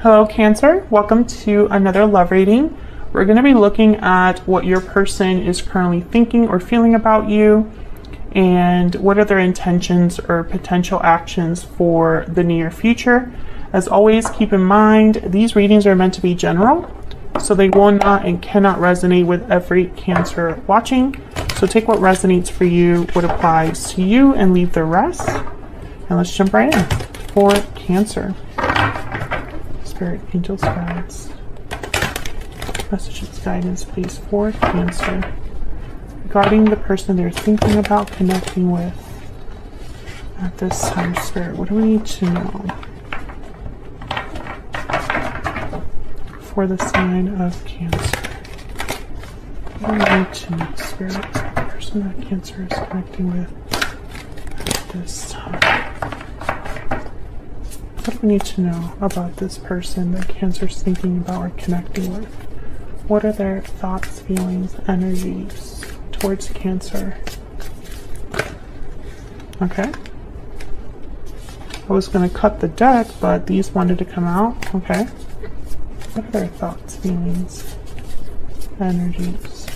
Hello, Cancer. Welcome to another love reading. We're going to be looking at what your person is currently thinking or feeling about you and what are their intentions or potential actions for the near future. As always, keep in mind, these readings are meant to be general, so they will not and cannot resonate with every Cancer watching. So take what resonates for you, what applies to you, and leave the rest. And let's jump right in for Cancer. Spirit, angels, guides, messages, guidance, please, for Cancer. Regarding the person they're thinking about connecting with at this time, Spirit, what do we need to know for the sign of Cancer? What do we need to know, Spirit, the person that Cancer is connecting with at this time? What do we need to know about this person that Cancer is thinking about or connecting with? What are their thoughts, feelings, energies towards Cancer? Okay. I was going to cut the deck, but these wanted to come out. Okay. What are their thoughts, feelings, energies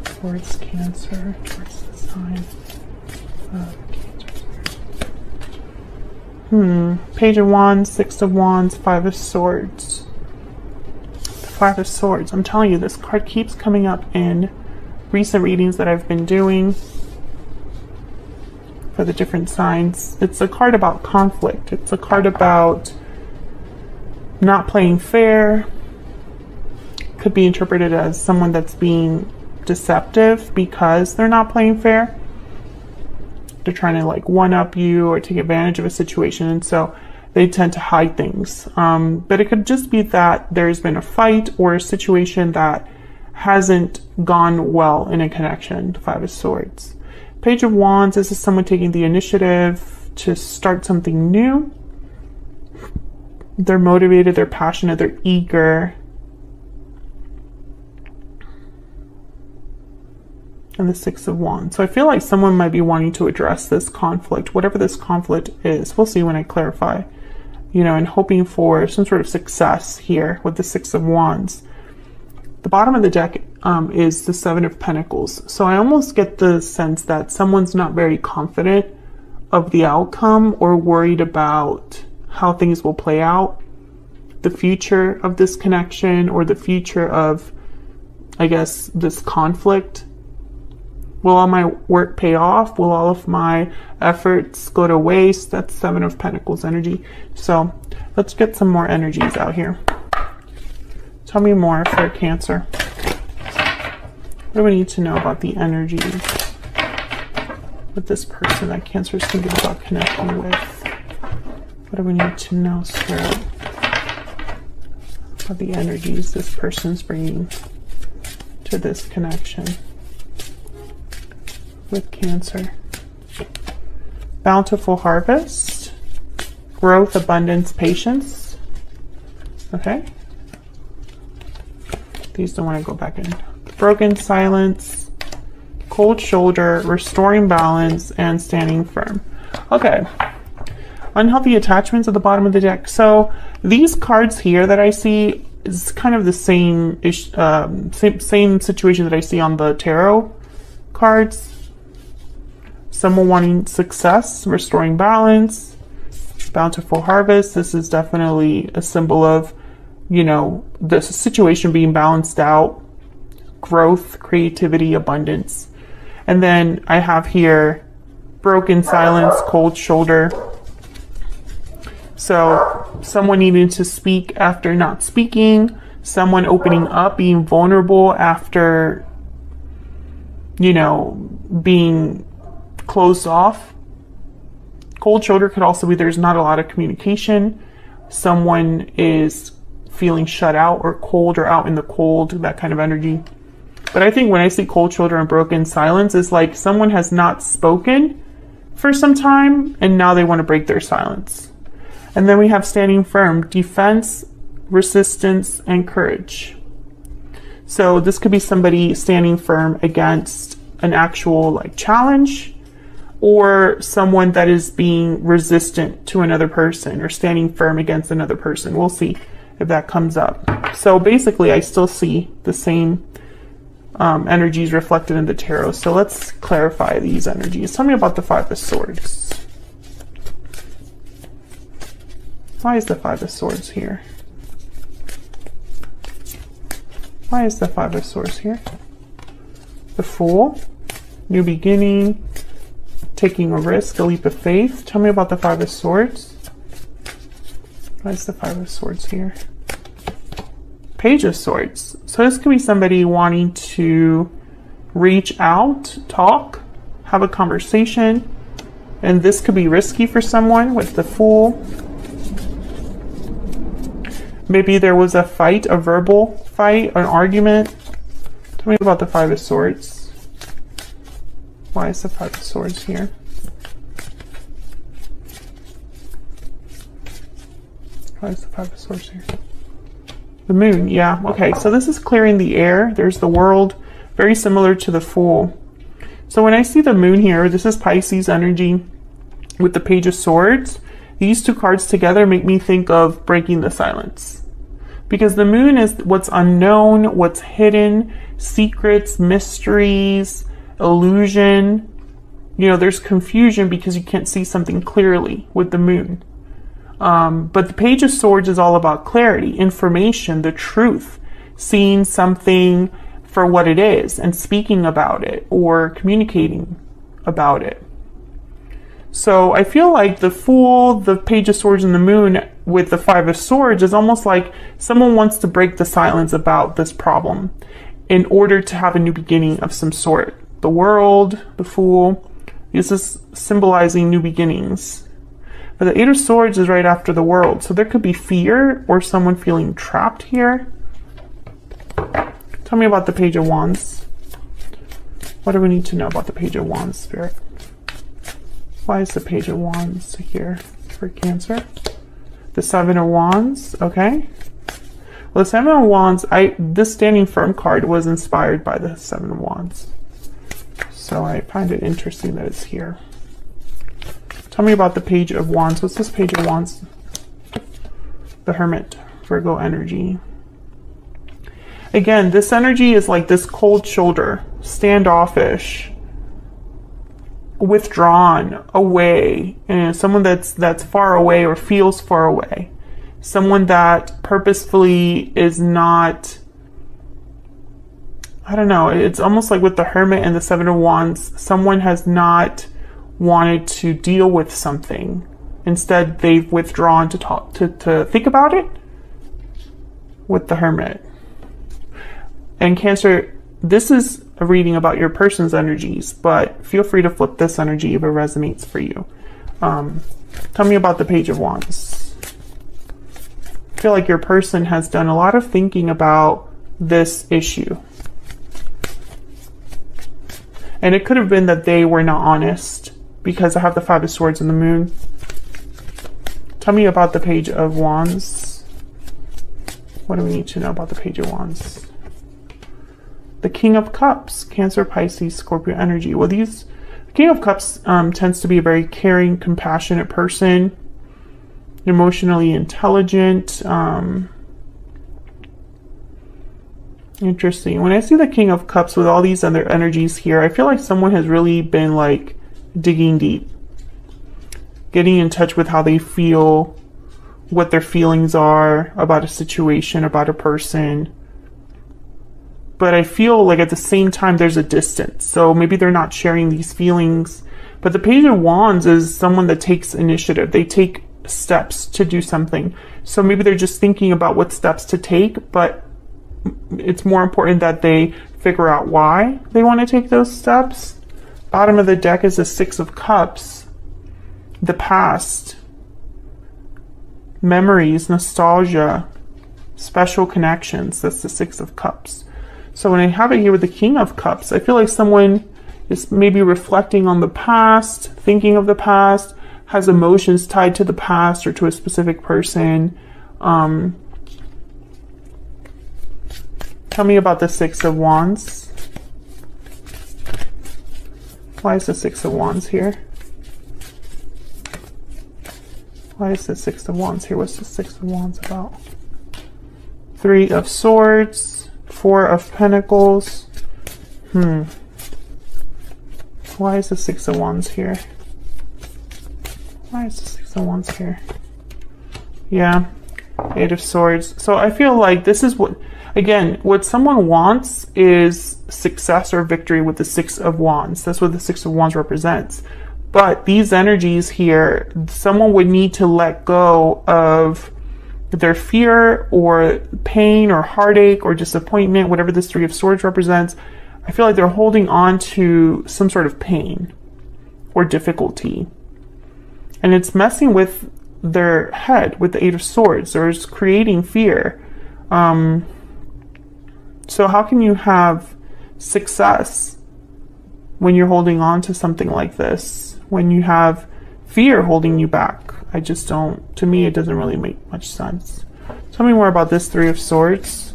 towards Cancer, towards the sign of Cancer? Page of Wands, Six of Wands, Five of Swords. The Five of Swords. I'm telling you, this card keeps coming up in recent readings that I've been doing for the different signs. It's a card about conflict. It's a card about not playing fair. Could be interpreted as someone that's being deceptive because they're not playing fair. They're trying to like one-up you or take advantage of a situation, and so they tend to hide things. But it could just be that there's been a fight or a situation that hasn't gone well in a connection. The Five of Swords. Page of Wands, this is someone taking the initiative to start something new. They're motivated, they're passionate, they're eager. And the Six of Wands. So I feel like someone might be wanting to address this conflict, whatever this conflict is. We'll see when I clarify, and hoping for some sort of success here with the Six of Wands. The bottom of the deck is the Seven of Pentacles. So I almost get the sense that someone's not very confident of the outcome or worried about how things will play out, the future of this connection or the future of, I guess, this conflict. Will all my work pay off? Will all of my efforts go to waste? That's Seven of Pentacles energy. So let's get some more energies out here. Tell me more for Cancer. What do we need to know about the energies with this person that Cancer is thinking about connecting with? What do we need to know, Spirit, about the energies this person's bringing to this connection with Cancer? Bountiful harvest, growth, abundance, patience. Okay. These don't want to go back in. Broken silence, cold shoulder, restoring balance, and standing firm. Okay. Unhealthy attachments at the bottom of the deck. So these cards here that I see is kind of the same situation that I see on the tarot cards. Someone wanting success, restoring balance, bountiful harvest. This is definitely a symbol of, the situation being balanced out, growth, creativity, abundance. And then I have here broken silence, cold shoulder. So someone needing to speak after not speaking, someone opening up, being vulnerable after, being closed off. Cold shoulder could also be there's not a lot of communication. Someone is feeling shut out or cold or out in the cold, that kind of energy. But I think when I see cold shoulder and broken silence, it's like someone has not spoken for some time and now they want to break their silence. And then we have standing firm, defense, resistance, and courage. So this could be somebody standing firm against an actual challenge, or someone that is being resistant to another person or standing firm against another person. We'll see if that comes up. So basically, I still see the same energies reflected in the tarot. So let's clarify these energies. Tell me about the Five of Swords. Why is the Five of Swords here? Why is the Five of Swords here? The Fool, new beginning, taking a risk, a leap of faith. Tell me about the Five of Swords. Why is the Five of Swords here? Page of Swords. So this could be somebody wanting to reach out, talk, have a conversation, and this could be risky for someone with the Fool. Maybe there was a fight, a verbal fight, an argument. Tell me about the Five of Swords. Why is the Five of Swords here? Why is the Five of Swords here? The Moon, yeah. Okay, so this is clearing the air. There's the World, very similar to the Fool. So when I see the Moon here, this is Pisces energy with the Page of Swords. These two cards together make me think of breaking the silence. Because the Moon is what's unknown, what's hidden, secrets, mysteries, illusion. You know, there's confusion because you can't see something clearly with the Moon. But the Page of Swords is all about clarity, information, the truth, seeing something for what it is and speaking about it or communicating about it. So I feel like the Fool, the Page of Swords, and the Moon with the Five of Swords is almost like someone wants to break the silence about this problem in order to have a new beginning of some sort. The World, the Fool, this is symbolizing new beginnings. But the Eight of Swords is right after the World. So there could be fear or someone feeling trapped here. Tell me about the Page of Wands. What do we need to know about the Page of Wands, Spirit? Why is the Page of Wands here for Cancer? The Seven of Wands, okay. Well, the Seven of Wands, this Standing Firm card was inspired by the Seven of Wands. So I find it interesting that it's here. Tell me about the Page of Wands. What's this Page of Wands? The Hermit, Virgo energy. Again, this energy is like this cold shoulder, standoffish, withdrawn, away, and someone that's far away or feels far away. Someone that purposefully is not, I don't know, it's almost like with the Hermit and the Seven of Wands, someone has not wanted to deal with something. Instead, they've withdrawn to talk, to think about it with the Hermit. And Cancer, this is a reading about your person's energies, but feel free to flip this energy if it resonates for you. Tell me about the Page of Wands. I feel like your person has done a lot of thinking about this issue. And it could have been that they were not honest, because I have the Five of Swords and the Moon. Tell me about the Page of Wands. What do we need to know about the Page of Wands? The King of Cups, Cancer, Pisces, Scorpio energy. Well, the King of Cups tends to be a very caring, compassionate person, emotionally intelligent. Interesting. When I see the King of Cups with all these other energies here, I feel like someone has really been like digging deep, getting in touch with how they feel, what their feelings are about a situation, about a person. But I feel like at the same time there's a distance. So maybe they're not sharing these feelings. But the Page of Wands is someone that takes initiative. They take steps to do something. So maybe they're just thinking about what steps to take, but it's more important that they figure out why they want to take those steps. Bottom of the deck is the Six of Cups. The past. Memories, nostalgia, special connections. That's the Six of Cups. So when I have it here with the King of Cups, I feel like someone is maybe reflecting on the past, thinking of the past, has emotions tied to the past or to a specific person. Tell me about the Six of Wands. Why is the Six of Wands here? Why is the Six of Wands here? What's the Six of Wands about? Three of Swords, Four of Pentacles. Why is the Six of Wands here? Why is the Six of Wands here? Yeah, Eight of Swords. So I feel like this is what, again, what someone wants is success or victory with the Six of Wands. That's what the Six of Wands represents. But these energies here, someone would need to let go of their fear or pain or heartache or disappointment, whatever this Three of Swords represents. I feel like they're holding on to some sort of pain or difficulty. And it's messing with their head with the Eight of Swords, or it's creating fear. So how can you have success when you're holding on to something like this? When you have fear holding you back? I just don't, to me, it doesn't really make much sense. Tell me more about this Three of Swords.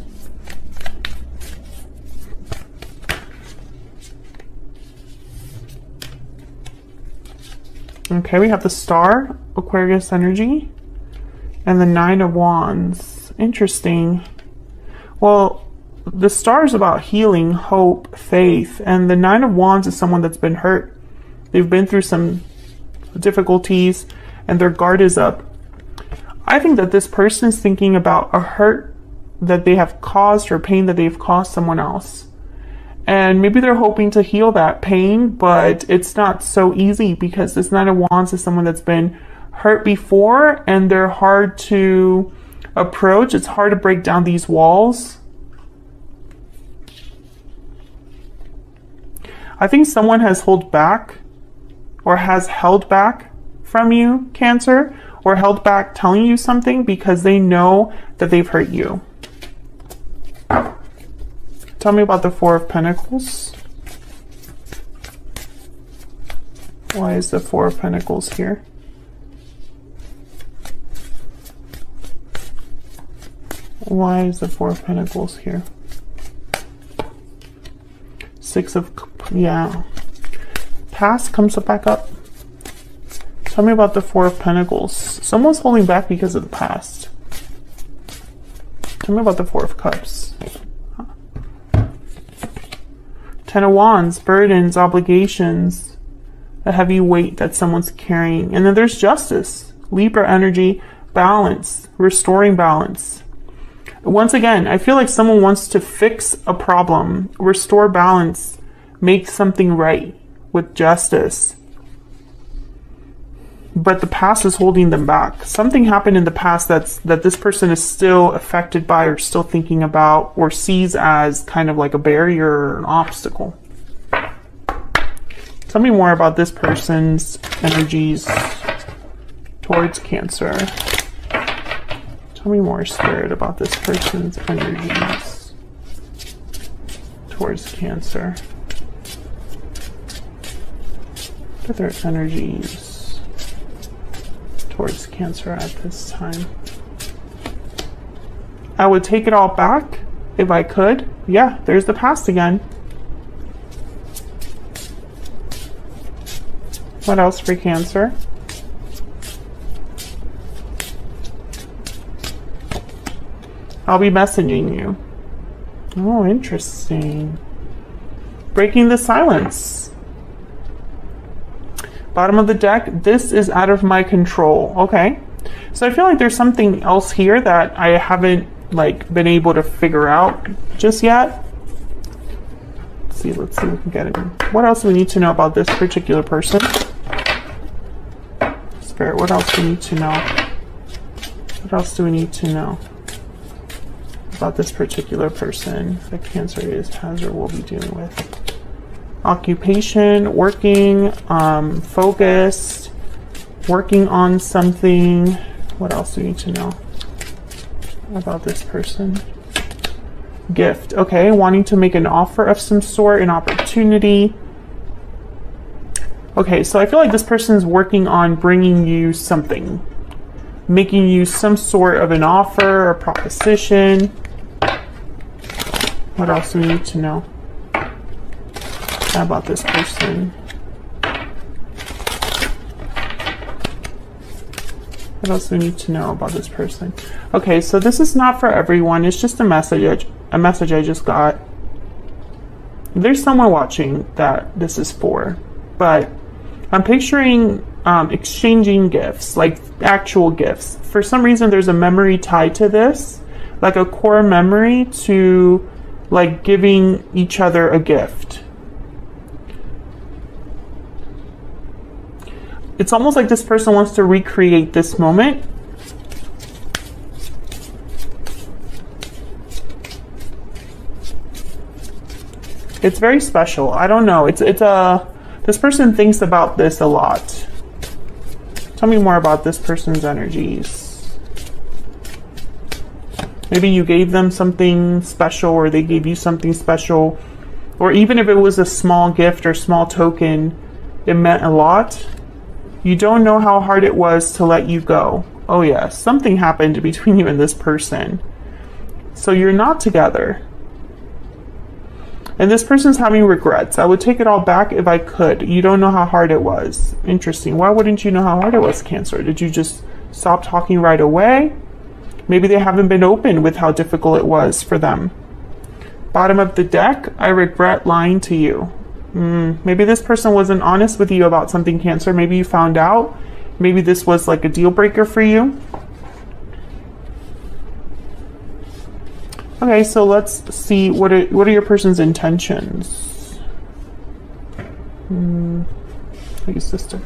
Okay, we have the Star, Aquarius energy, and the Nine of Wands. Interesting. Well, the Star is about healing, hope, faith, and the Nine of Wands is someone that's been hurt. They've been through some difficulties and their guard is up. I think that this person is thinking about a hurt that they have caused or pain that they've caused someone else. And maybe they're hoping to heal that pain, but it's not so easy because this Nine of Wands is someone that's been hurt before and they're hard to approach. It's hard to break down these walls. I think someone has held back or has held back from you, Cancer, or held back telling you something because they know that they've hurt you. Tell me about the Four of Pentacles. Why is the Four of Pentacles here? Why is the Four of Pentacles here? Six of, yeah. Past comes back up. Tell me about the Four of Pentacles. Someone's holding back because of the past. Tell me about the Four of Cups. Ten of Wands, burdens, obligations, a heavy weight that someone's carrying. And then there's Justice, Libra energy, balance, restoring balance. Once again, I feel like someone wants to fix a problem, restore balance, make something right with justice. But the past is holding them back. Something happened in the past that this person is still affected by or still thinking about or sees as kind of like a barrier or an obstacle. Tell me more about this person's energies towards Cancer. Tell me more, Spirit, about this person's energies towards Cancer. What are their energies towards Cancer at this time? I would take it all back if I could. Yeah, there's the past again. What else for Cancer? I'll be messaging you. Oh, interesting. Breaking the silence. Bottom of the deck, this is out of my control. Okay. So I feel like there's something else here that I haven't been able to figure out just yet. Let's see if we can get it. What else do we need to know about this particular person? Spirit, what else do we need to know? What else do we need to know about this particular person that Cancer has or will be dealing with? Occupation, working, focused, working on something. What else do we need to know about this person? Gift. Okay, wanting to make an offer of some sort, an opportunity. Okay, so I feel like this person is working on bringing you something, making you some sort of an offer or proposition. What else do we need to know about this person? What else do we need to know about this person? Okay, so this is not for everyone. It's just a message I just got. There's someone watching that this is for, but I'm picturing exchanging gifts, like actual gifts. For some reason, there's a memory tied to this, like a core memory to like giving each other a gift. It's almost like this person wants to recreate this moment. It's very special. I don't know. This person thinks about this a lot. Tell me more about this person's energies. Maybe you gave them something special, or they gave you something special, or even if it was a small gift or small token, it meant a lot. You don't know how hard it was to let you go. Oh yes, something happened between you and this person. So you're not together. And this person's having regrets. I would take it all back if I could. You don't know how hard it was. Interesting. Why wouldn't you know how hard it was, Cancer? Did you just stop talking right away? Maybe they haven't been open with how difficult it was for them. Bottom of the deck, I regret lying to you. Maybe this person wasn't honest with you about something, Cancer. Maybe you found out. Maybe this was like a deal breaker for you. Okay, so let's see, what are your person's intentions? Your sister.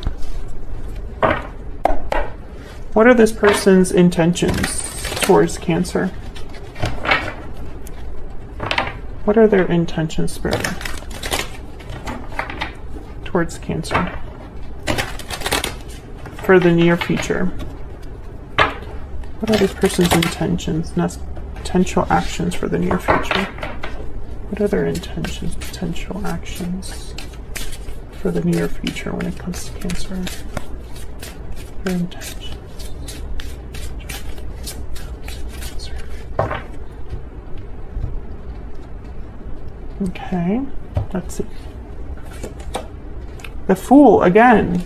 What are this person's intentions towards Cancer? What are their intentions, Spirit, towards Cancer for the near future? What are this person's intentions? Potential actions for the near future. What are their intentions, potential actions for the near future when it comes to Cancer? Their intentions. Okay, let's see. The Fool again.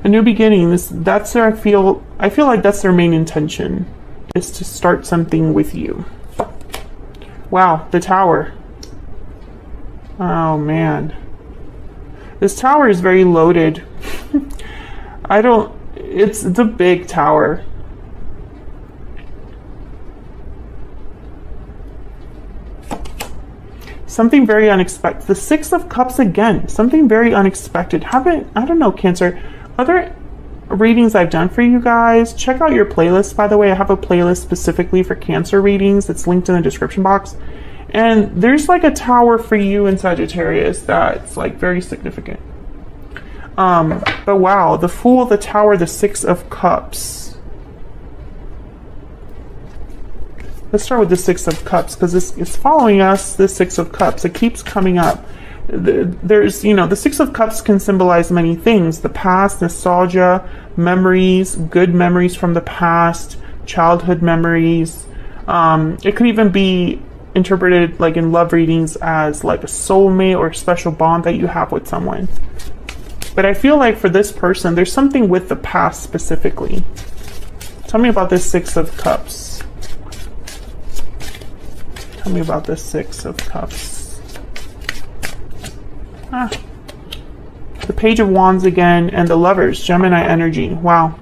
A new beginning. That's their, I feel like that's their main intention, is to start something with you. Wow, the Tower. Oh man. This tower is very loaded. It's a big tower. Something very unexpected. The Six of Cups again. Something very unexpected. I don't know, Cancer. Other readings I've done for you guys, check out your playlist, by the way. I have a playlist specifically for Cancer readings. It's linked in the description box. And there's like a tower for you in Sagittarius that's like very significant. But wow, the Fool, the Tower, the Six of Cups. Let's start with the Six of Cups, because it's following us, the Six of Cups. It keeps coming up. There's, the Six of Cups can symbolize many things. The past, nostalgia, memories, good memories from the past, childhood memories. It could even be interpreted like in love readings as like a soulmate or a special bond that you have with someone. But I feel like for this person, there's something with the past specifically. Tell me about this Six of Cups. Tell me about this Six of Cups. The Page of Wands again, and the Lovers, Gemini energy. Wow.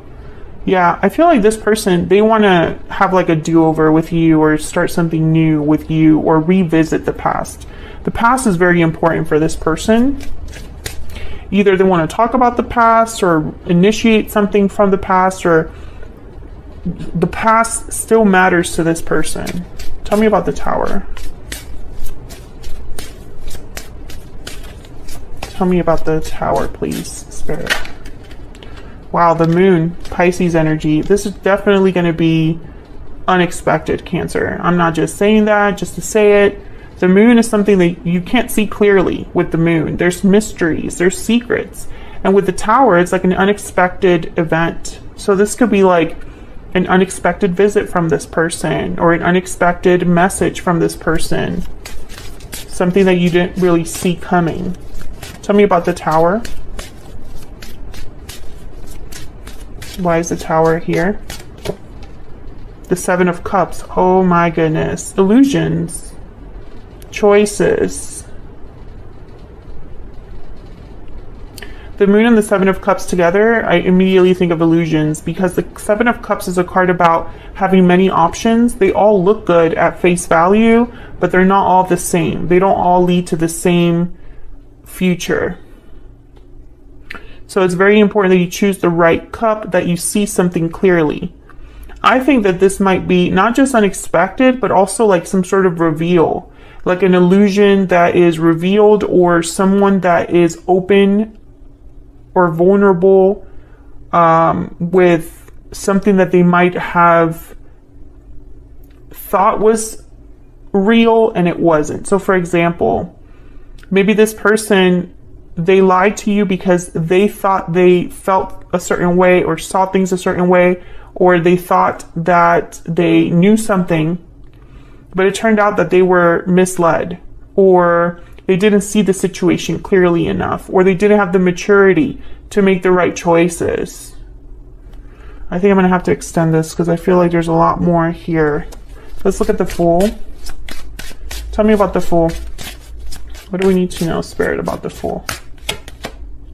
Yeah, I feel like this person, they want to have like a do-over with you, or start something new with you, or revisit the past. The past is very important for this person. Either they want to talk about the past, or initiate something from the past, or the past still matters to this person. Tell me about the Tower. Tell me about the Tower, please, Spirit. Wow, the Moon, Pisces energy. This is definitely going to be unexpected, Cancer. I'm not just saying that just to say it. The Moon is something that you can't see clearly with the Moon. There's mysteries, there's secrets. And with the Tower, it's like an unexpected event. So this could be like an unexpected visit from this person, or an unexpected message from this person. Something that you didn't really see coming. Tell me about the Tower. Why is the Tower here? The Seven of Cups. Oh my goodness. Illusions. Choices. The Moon and the Seven of Cups together, I immediately think of illusions, because the Seven of Cups is a card about having many options. They all look good at face value, but they're not all the same. They don't all lead to the same future. So it's very important that you choose the right cup, that you see something clearly. I think that this might be not just unexpected, but also like some sort of reveal, like an illusion that is revealed, or someone that is open or vulnerable with something that they might have thought was real and it wasn't. So for example, maybe this person, they lied to you because they thought they felt a certain way or saw things a certain way, or they thought that they knew something, but it turned out that they were misled, or they didn't see the situation clearly enough, or they didn't have the maturity to make the right choices. I think I'm going to have to extend this because I feel like there's a lot more here. Let's look at the Fool. Tell me about the Fool. What do we need to know, Spirit, about the Fool?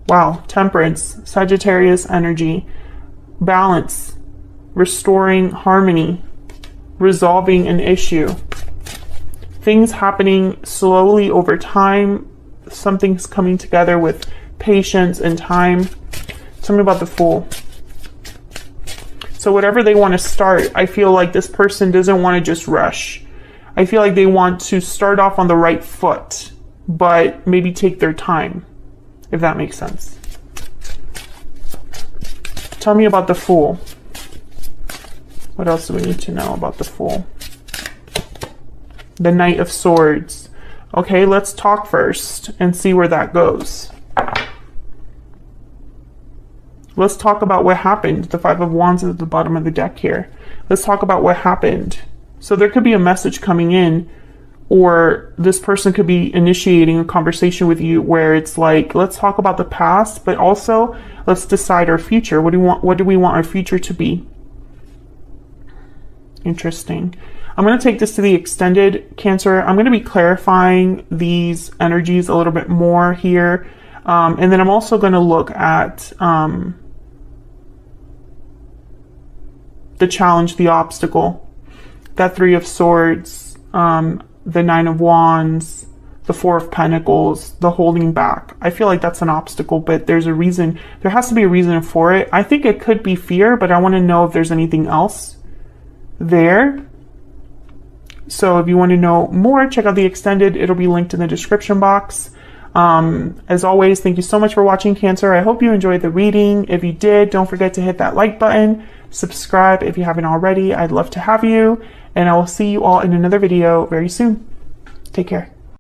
Wow, Temperance, Sagittarius energy, balance, restoring harmony, resolving an issue. Things happening slowly over time. Something's coming together with patience and time. Tell me about the Fool. So whatever they want to start, I feel like this person doesn't want to just rush. I feel like they want to start off on the right foot, but maybe take their time, if that makes sense. Tell me about the Fool. What else do we need to know about the Fool? The Knight of Swords. Okay, let's talk first and see where that goes. Let's talk about what happened. The Five of Wands is at the bottom of the deck here. Let's talk about what happened. So there could be a message coming in, or this person could be initiating a conversation with you where it's like, let's talk about the past, but also let's decide our future. What do we want our future to be? Interesting. I'm going to take this to the extended, Cancer. I'm going to be clarifying these energies a little bit more here. And then I'm also going to look at the challenge, the obstacle, that Three of Swords, the Nine of Wands, the Four of Pentacles, the holding back. I feel like that's an obstacle, but there's a reason. There has to be a reason for it. I think it could be fear, but I want to know if there's anything else there. So if you want to know more, check out the extended. It'll be linked in the description box. As always, thank you so much for watching, Cancer. I hope you enjoyed the reading. If you did, don't forget to hit that like button. Subscribe if you haven't already. I'd love to have you. And I will see you all in another video very soon. Take care.